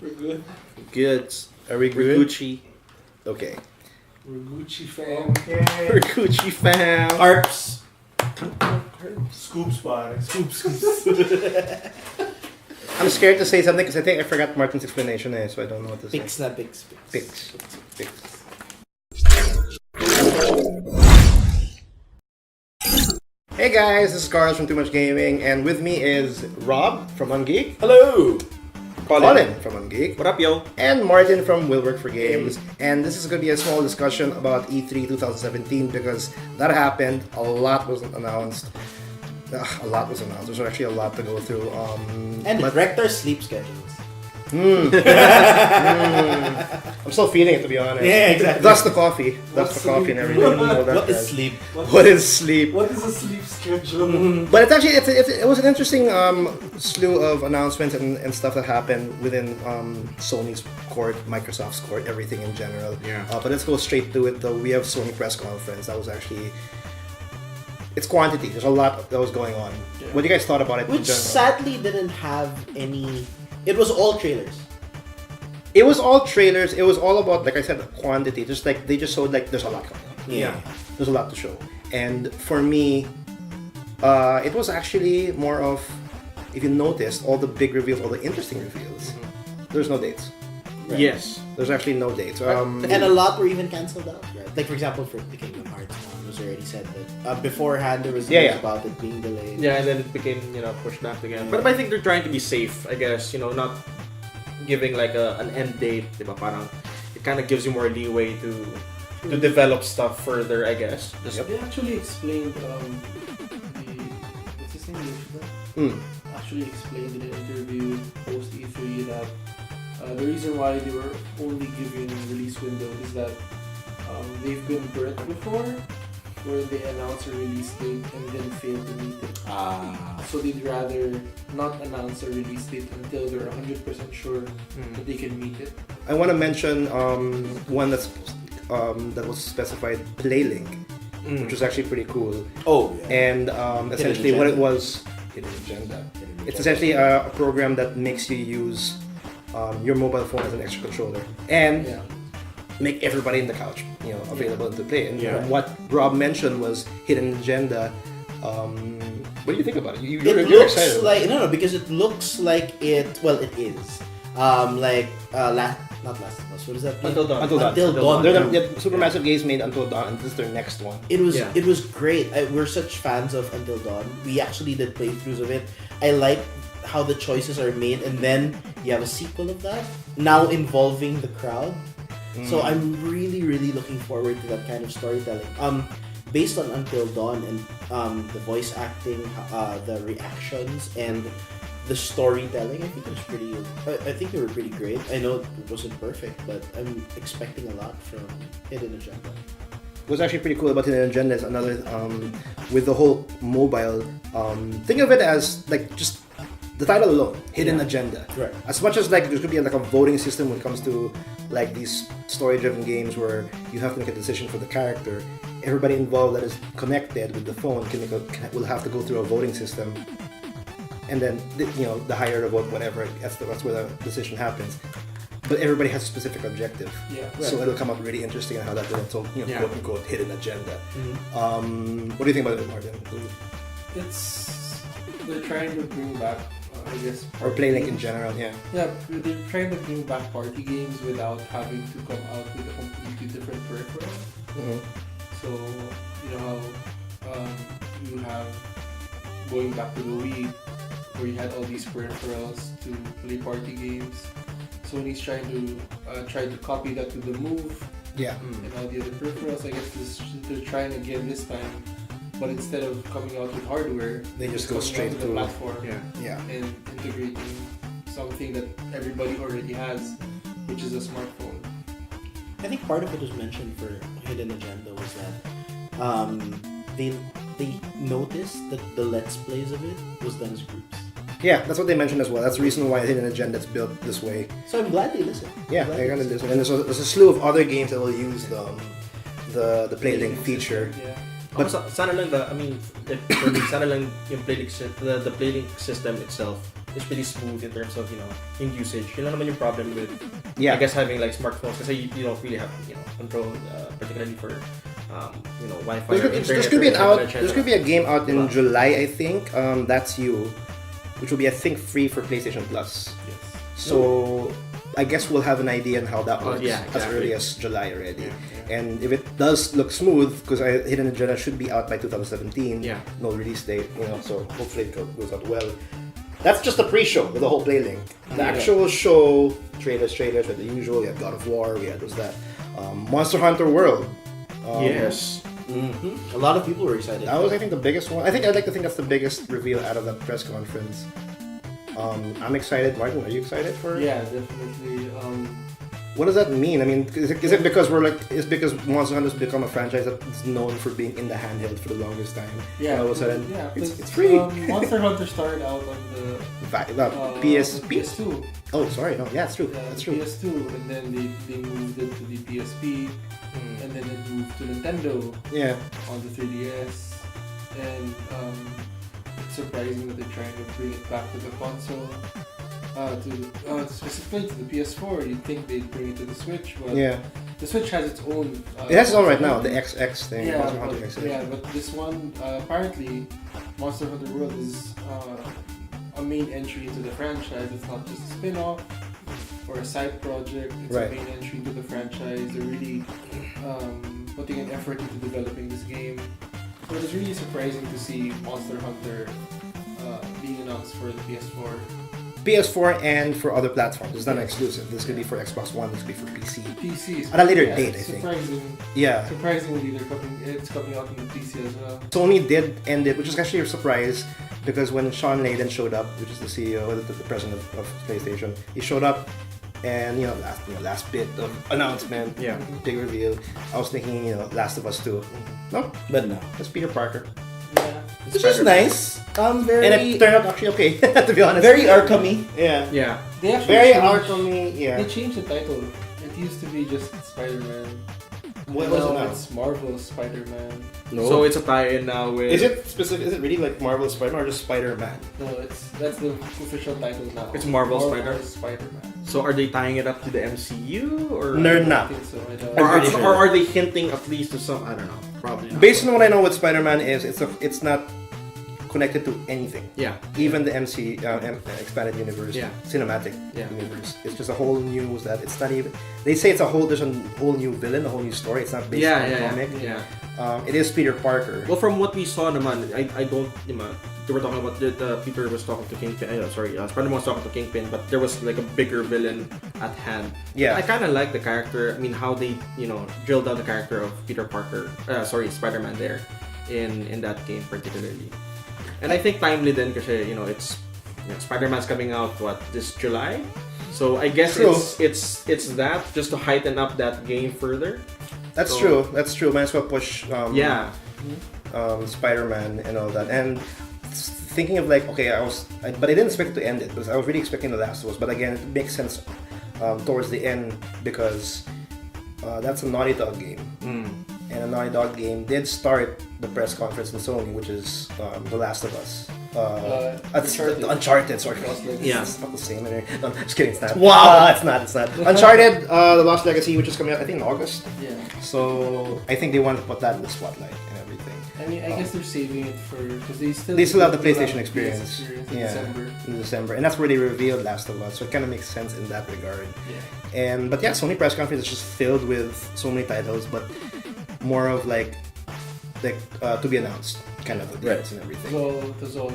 We're good. Good. Are we We're good? Gucci. Okay. We're Gucci fam. We're Gucci fam. Harps. Scoops pare. Scoops. I'm scared to say something because I think I forgot Martin's explanation, so I don't know what to say. Picks na picks. Picks. Hey guys, this is Carlos from Too Much Gaming, and with me is Rob from Ungeek, Hello. Colin from Ungeek, What up, yo? and Martin from Will Work for Games. And this is going to be a small discussion about E3 2017 because that happened. A lot was announced. There's actually a lot to go through. And it wrecked our sleep schedules. I'm still feeling it, to be honest. Yeah, exactly. That's the coffee. That's the coffee and everything. What is sleep? What is sleep? What is a sleep schedule? But it's actually it was an interesting slew of announcements and stuff that happened within Sony's court, Microsoft's court, everything in general. Yeah. But let's go straight to it. Though we have Sony press conference. That was actually it's quantity. There's a lot that was going on. Yeah. What do you guys thought about it? Which in general? sadly didn't have any. It was all trailers. It was all trailers. It was all about, like I said, quantity. Just like they just showed like there's a lot coming up. Yeah. There's a lot to show. And for me, it was actually more of, if you noticed, all the big reveals, all the interesting reveals. There's no dates. Right. Yes. There's actually no dates. And a lot were even cancelled out. Right? Like for example, for the Kingdom Hearts one was already said that beforehand there was news about it being delayed. Yeah, and then it became, pushed back again. But I think they're trying to be safe, I guess, not giving like an end date, diba? Parang it kind of gives you more leeway to develop stuff further, I guess. They actually explained what's his name? Actually explained in an interview post E3 that the reason why they were only giving release window is that they've been burnt before, where they announce a release date and then fail to meet it. So they'd rather not announce a release date until they're 100% sure that they can meet it. I want to mention one that was specified, Playlink, which was actually pretty cool. Oh, yeah. And essentially what it was, Hidden Agenda. It's essentially a program that makes you use your mobile phone as an extra controller and make everybody in the couch, available to play. And what Rob mentioned was Hidden Agenda. What do you think about it? You're looks excited. like because it looks like it. Well, it is. Not Last of Us. What is that? Until Dawn. Until Dawn. They're the Supermassive Games made Until Dawn, and this is their next one. It was great. We're such fans of Until Dawn. We actually did playthroughs of it. I like how the choices are made, and then you have a sequel of that now involving the crowd. So I'm really, really looking forward to that kind of storytelling. Based on Until Dawn and the voice acting, the reactions, and the storytelling, I think it was pretty. I think they were pretty great. I know it wasn't perfect, but I'm expecting a lot from Hidden Agenda. What's actually pretty cool about Hidden Agenda is another with the whole mobile. Think of it as like just the title alone, Hidden Agenda. Right. As much as like there could be like a voting system when it comes to like these story-driven games where you have to make a decision for the character. Everybody involved that is connected with the phone will have to go through a voting system, and then the higher the vote, whatever, that's where the decision happens. But everybody has a specific objective, so it'll come out really interesting on how that will quote unquote hidden agenda. What do you think about it, Martin? They're trying to bring back, I guess, Or Playlink in general, Yeah, they're trying to bring back party games without having to come out with a completely different peripheral. So, you know how you have, going back to the Wii, where you had all these peripherals to play party games. Sony's trying to copy that to the Move and all the other peripherals. I guess they're trying again this time, but instead of coming out with hardware, they just go straight to the platform and integrating something that everybody already has, which is a smartphone. I think part of it was mentioned for Hidden Agenda was that they noticed that the Let's Plays of it was done as groups. Yeah, that's what they mentioned as well. That's the reason why Hidden Agenda is built this way. So I'm glad they listened. Yeah, they're gonna listen. And there's a slew of other games that will use the Playlink feature. Yeah. But sana lang sana lang yung Playlink, the Playlink system itself is pretty smooth in terms of in usage. Yun lang naman yung problem with Yeah. I guess having like smartphones kasi you don't really have control particularly for Wi-Fi or internet. There's gonna be or et cetera, et there's cetera. gonna be a game out in July, I think. That's You, which will be I think free for PlayStation Plus. Yes. So I guess we'll have an idea on how that Oh, works yeah, as exactly. early as July already. Yeah. And if it does look smooth, because Hidden Agenda should be out by 2017. Yeah. No release date, so hopefully it goes out well. That's just the pre-show with the whole playlink. The actual show, trailers with the usual. We had God of War, we had Monster Hunter World. Yes. Mm-hmm. A lot of people were excited. That was, I think, the biggest one. I'd like to think that's the biggest reveal out of that press conference. I'm excited. Martin, are you excited for it? Yeah, definitely. What does that mean? I mean, is it because it's because Monster Hunter's become a franchise that's known for being in the handheld for the longest time? Yeah. All of a sudden, yeah, it's free. Monster Hunter started out on the PSP. PS2. Oh, sorry. No, yeah, it's true. Yeah, That's the true. PS2, and then they moved it to the PSP, and then it moved to Nintendo Yeah. on the 3DS, and it's surprising that they're trying to bring it back to the console. Specifically to the PS4, you'd think they'd bring it to the Switch, but Yeah. the Switch has its own. It has its own right now. The XX thing. Yeah, Monster Hunter but, XX. yeah, but this one apparently, Monster Hunter World is a main entry into the franchise. It's not just a spin-off or a side project. It's Right. a main entry into the franchise. They're really putting an effort into developing this game. So it's really surprising to see Monster Hunter being announced for the PS4. PS4 and for other platforms. It's not exclusive. This could be for Xbox One. This could be for PC. PC At a later date, I think. Yeah. Surprisingly, it's coming out on the PC as well. Sony did end it, which is actually a surprise because when Sean Layden showed up, which is the CEO, the president of PlayStation, he showed up and last bit of announcement, Yeah. big reveal. I was thinking, Last of Us 2. No, But no. it's Peter Parker, Yeah. Which is nice. Very, and it turned out actually okay. To be honest, very Arkham-y. yeah, Yeah. They actually very changed- Arkham-y. Yeah, They changed the title. It used to be just Spider-Man. what was it Now now? it's Marvel's Spider-Man. No. So it's a tie-in now with. Is it specific? Is it really like Marvel Spider-Man or just Spider-Man? No, that's the official title now. It's Marvel's Spider-Man. So are they tying it up to the MCU or? No, I no. think so. I don't Or, pretty sure. or are they hinting at least to some? I don't know. Probably not. Based on what I know with Spider-Man is it's not connected to anything. Yeah. Even the expanded universe, Yeah. cinematic Yeah. universe. It's just a whole new that it's not even. They say there's a whole new villain, a whole new story. It's not based on the comic. Yeah. It is Peter Parker. Well, from what we saw naman, I don't, they were talking about the Peter was talking to Kingpin. Spider-Man was talking to Kingpin, but there was like a bigger villain at hand. Yeah. I kind of like the character. I mean, how they drilled down the character of Peter Parker. Spider-Man there in that game particularly. And I think timely then kasi it's Spider-Man's coming out this July. So I guess True. it's that just to heighten up that game further. That's So- true. That's true. Might as well push. Yeah. Spider-Man and all that. And thinking of but I didn't expect it to end it because I was really expecting The Last of Us. But again, it makes sense towards the end because that's a Naughty Dog game. And a Naughty Dog game did start the press conference in Sony, which is The Last of Us. Uncharted, sorry. Yeah. It's not the same. No, just kidding, it's not. Wow. It's not. Uncharted, The Lost Legacy, which is coming out, I think, in August. Yeah. So, I think they want to put that in the spotlight and everything. I mean, I guess they're saving it for because they still have the they PlayStation have experience. in In December. And that's where they revealed Last of Us, so it kind of makes sense in that regard. Yeah. But Sony press conference is just filled with so many titles, but more of like to be announced kind of dates and everything. It was all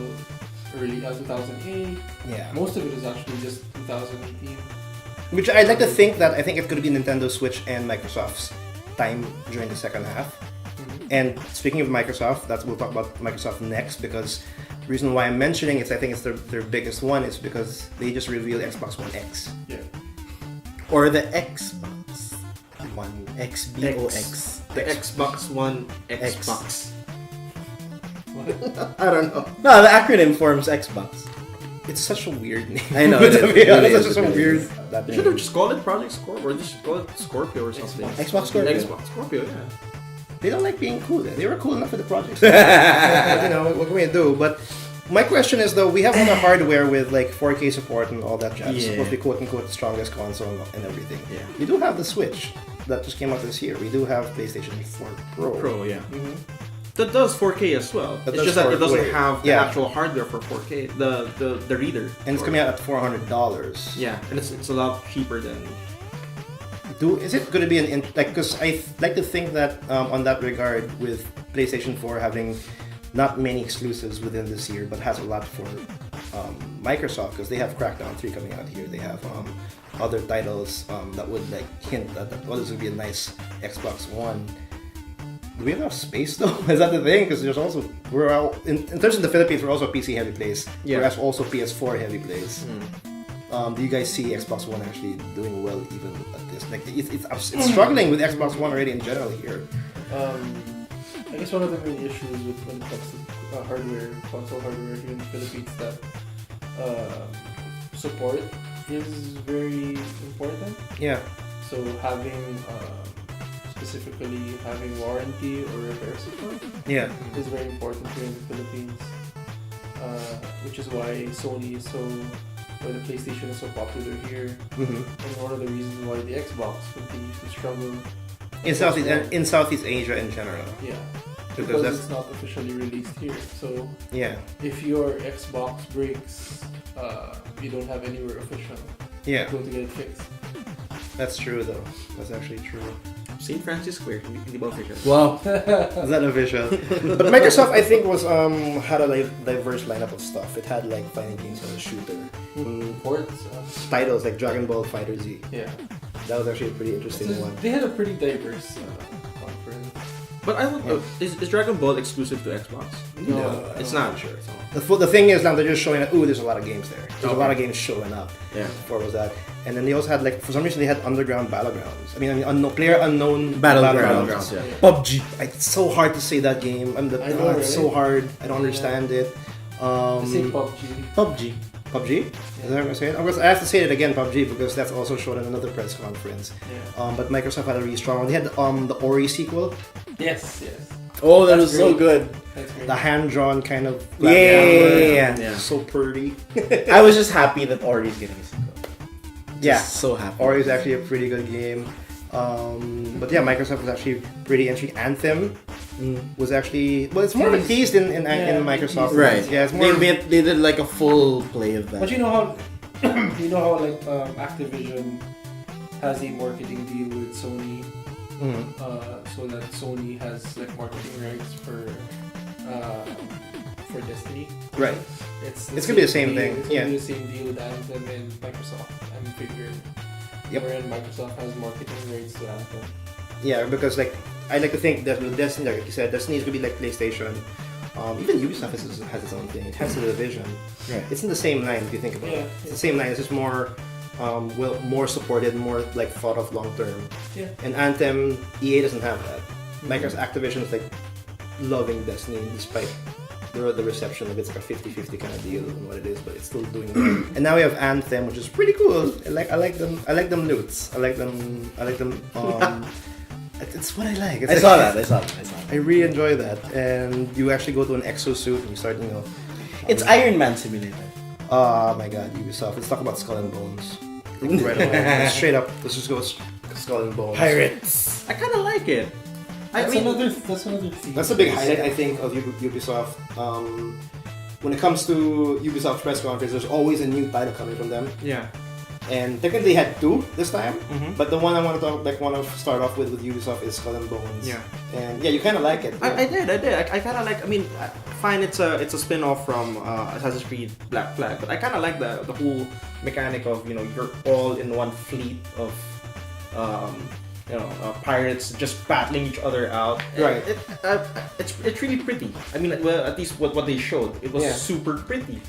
early 2008. Yeah. Most of it is actually just 2018. Which I'd like to think that I think it could be Nintendo Switch and Microsoft's time during the second half. And speaking of Microsoft, we'll talk about Microsoft next because the reason why I'm mentioning it, I think it's their biggest one, is because they just revealed Xbox One X. Yeah. Or the Xbox One XBOX. The Xbox One Xbox. I don't know. No, the acronym forms Xbox. It's such a weird name. I know. To be honest, It it's is, such a it weird. is. They should have just called it Project Scorpio or just call it Scorpio or something. Xbox Scorpio. Xbox Scorpio, yeah. They don't like being cool. They were cool enough for the project. But, what can we do? But My question is though, we have all the hardware with like 4K support and all that jazz. It's Yeah. supposed to be quote unquote the strongest console and everything. Yeah. We do have the Switch that just came out this year. We do have PlayStation 4 Pro. Pro, yeah. Mhm. That does 4K as well. That It's does just that it 4K. doesn't have the Yeah. actual hardware for 4K. The reader. And it's coming out at $400. Yeah, and it's a lot cheaper than. Is it going to be because I like to think that on that regard with PlayStation 4 having not many exclusives within this year, but has a lot for Microsoft because they have Crackdown 3 coming out here. They have other titles that would like hint that this would be a nice Xbox One. Do we have enough space though? Is that the thing? Because there's also in terms of the Philippines, we're also a PC heavy place. Yeah. Whereas also PS4 heavy place. Do you guys see Xbox One actually doing well even at this? Like it's struggling with Xbox One already in general here. I guess one of the main issues when it comes to hardware, console hardware here in the Philippines, that support is very important. Yeah. So having specifically having warranty or repair support Yeah. is very important here in the Philippines, which is why Sony is so, or the PlayStation is so popular here, Mm-hmm. and one of the reasons why the Xbox continues to struggle. In Southeast Asia in general. Yeah, Because because that's it's not officially released here. So yeah. if your Xbox breaks, you don't have anywhere official. Yeah. Go to get it fixed. That's true though. That's actually true. St. Francis Square, hindi ba official? Wow. Is that official? But Microsoft, I think, was had a diverse lineup of stuff. It had like fighting games and a shooter, Ports. titles like Dragon Ball Fighter Z. Yeah. That was actually a pretty interesting one. They had a pretty diverse conference. But I don't know, is Dragon Ball exclusive to Xbox? No, It's not. Sure. It's not. The thing is now they're just showing that there's a lot of games there. There's a lot of games showing up. Yeah. What was that? And then they also had like for some reason they had underground battlegrounds. I mean player unknown Battlegrounds. Yeah. PUBG. It's so hard to say that game. I know, It's right? so hard. I don't understand it. Say PUBG. PUBG. PUBG? Is that what I'm saying? I have to say it again, PUBG, because that's also shown in another press conference. Yeah. But Microsoft had a really strong one. They had the Ori sequel, Yes. Oh, that That's was so great. good. That's great. the hand-drawn kind of Yeah. Yeah. so pretty. I was just happy that Ori's getting a sequel. Yeah, Just so happy. Ori is actually a pretty good game. But yeah, Microsoft was actually pretty interesting. Anthem was actually it's more of a teased in Microsoft. Right. Yeah, it's more. They did like a full play of that. But you know how like Activision has a marketing deal with Sony, so that Sony has like marketing rights for Destiny. Right. It's It's gonna be the same thing, It's gonna yeah. be the same deal with Anthem and Microsoft. I'm figuring. Yep. Wherein Microsoft has marketing rights to Anthem. Yeah, because like I like to think that with Destiny, like you said, Destiny is gonna be like PlayStation. Even Ubisoft has its own thing. It has the Division. Right. It's in the same line if you think about Yeah, it. It's the same line. It's just more, more supported, more like thought of long term. Yeah. And Anthem, EA doesn't have that. Microsoft Activision is like loving Destiny despite the reception of it's like a 50-50 kind of deal on what it is, but it's still doing well. And now we have Anthem, which is pretty cool. I like them loots. I like them. It's what I like. It's I like- saw that. I really enjoy that. And you actually go to an exosuit and you start, It's Iron Man Simulator. oh my god, Ubisoft. Let's talk about Skull and Bones. Right away. Straight up, let's just go Skull and Bones. Pirates. I kind of like it. That's another theme. That's a big highlight, I think, of Ubisoft. When it comes to Ubisoft press conference, there's always a new title coming from them. Yeah. And technically, they had two this time. Mhm. But the one I want to start off with Ubisoft is Skull and Bones. Yeah. And yeah, you kind of like it. I did. I kind of like. I mean, fine. It's a spin-off from Assassin's Creed Black Flag, but I kind of like the whole mechanic of you're all in one fleet of pirates just battling each other out. Right. It's really pretty. I mean, well, at least what they showed, it was Yeah. super pretty.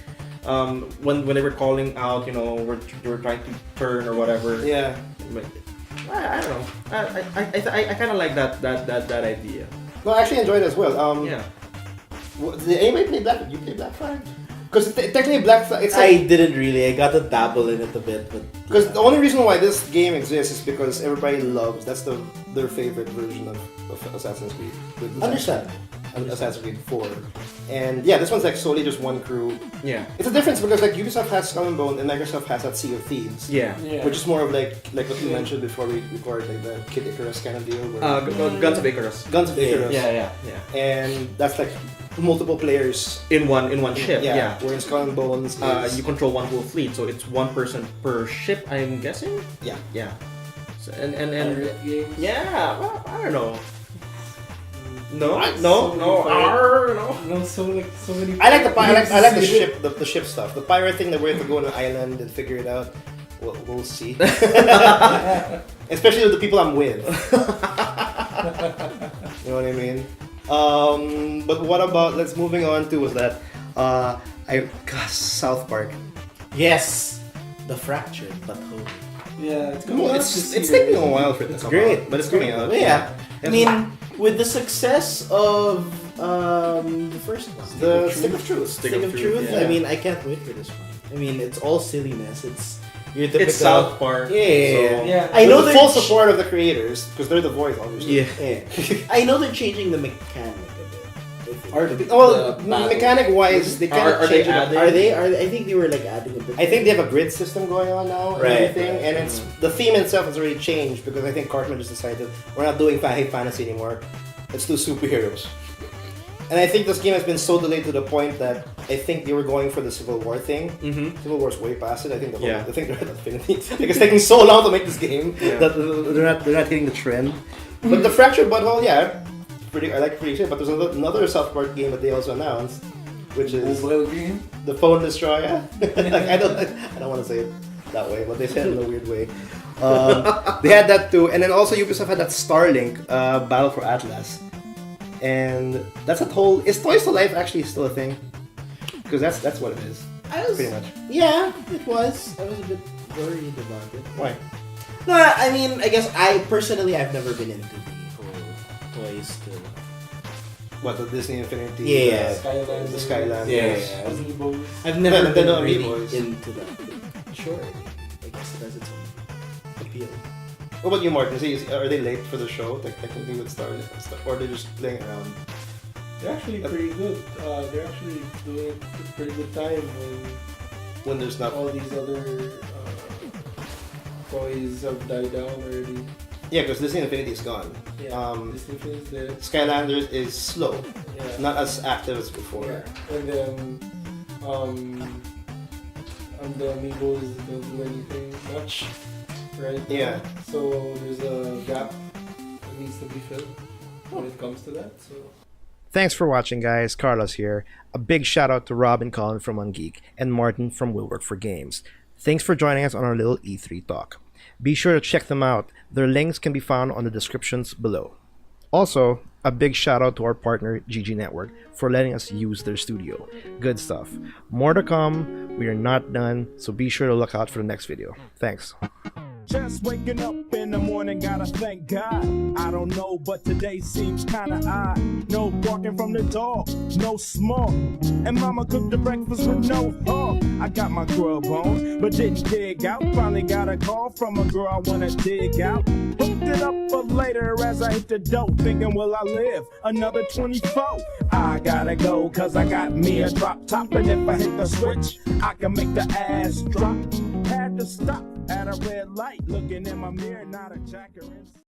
When they were calling out, we're trying to turn or whatever. Yeah. But I don't know. I kind of like that idea. No, I actually enjoyed it as well. Yeah. Did anybody play Black? You play Black Flag? Because technically Black Flag, it's I like didn't really. I got to dabble in it a bit, but because the only reason why this game exists is because everybody loves. That's their favorite version of Assassin's Creed. With Assassin's understand. Creed. Assassin's Creed 4. And yeah, this one's like solely just one crew. Yeah. It's a difference because like Ubisoft has Skull and Bone and Microsoft has that Sea of Thieves. Yeah. Which is more of like what you mentioned before we recorded, like the Kid Icarus kind of deal. Where Guns of Icarus. Guns of Icarus. Yeah. And that's like multiple players In one ship. Yeah. Where in Skull and Bones You control one whole fleet, so it's one person per ship. I'm guessing. Yeah. So, and Pirate games. yeah. Well, I don't know. No. No, so many. I like I like the ship stuff. The pirate thing that we have to go on an island and figure it out. We'll see. Especially with the people I'm with. You know what I mean? But what about moving on to was that South Park. Yes, the fractured but holy. Yeah, It's taking a while for it to come great, out, but it's coming out. Yeah. I mean, with the success of the first one, The Stick of Truth. Stick of Truth. yeah. I mean, I can't wait for this one. I mean, it's all silliness. It's your typical. It's South Park. Yeah. Yeah. I know With the they're full support of the creators because they're the voice, obviously. Yeah. I know they're changing the mechanic a bit. Mechanic wise, they kind of change it up. Are they? I think they were like adding a bit. I think they have a grid system going on now and Right. everything, and it's the theme itself has already changed because I think Cartman just decided we're not doing high fantasy anymore. Let's do superheroes. And I think this game has been so delayed to the point that I think they were going for the Civil War thing. Mm-hmm. Civil War's way past it. I think Yeah. I think they're at Infinity. Like it's taking so long to make this game that they're not hitting the trend. But the Fractured Butthole, yeah, I like pretty shit. But there's another South Park game that they also announced, which is mobile game. the Phone Destroyer. Like, I don't want to say it that way, but they said it in a weird way. They had that too, and then also Ubisoft had that Starlink Battle for Atlas, and that's a whole. Is Toys to Life actually still a thing? Because that's what it is, pretty much. Yeah, it was. I was a bit worried about it. Why? No, I mean, I guess I've never been into the whole toys to. What, the Disney Infinity? Yeah. The Skyland. Yeah. Amiibos. I've never been Nintendo really Amiibos. into that. Sure, I guess it has its own appeal. What about you, Martin? Are they late for the show? Technically with Starlink and stuff, or are they just playing around? They're actually pretty good. They're actually doing a pretty good time When there's not. all these other toys have died down already. Yeah, because Disney Infinity is gone. Yeah, this thing is dead. Skylanders is slow, Yeah. not as active as before. Yeah. And then the Amiibos don't do anything much right now. Yeah. So there's a gap that needs to be filled when it comes to that. So Thanks for watching, guys. Carlos here. A big shout out to Rob and Colin from Ungeek and Martin from Will Work for Games. Thanks for joining us on our little E3 talk. Be sure to check them out. Their links can be found on the descriptions below. Also, a big shout out to our partner GG Network for letting us use their studio. Good stuff. More to come. We are not done, so be sure to look out for the next video. Thanks. Just waking up in the morning, gotta thank God. I don't know, but today seems kinda odd. No barking from the dog, no smoke. And mama cooked the breakfast with no hog. I got my grub on, but didn't dig out. Finally got a call from a girl I wanna dig out. Hooked it up for later as I hit the dope. Thinking, will I live another 24? I gotta go, cause I got me a drop top. And if I hit the switch, I can make the ass drop. Had to stop at a red light, looking in my mirror, not a jacker.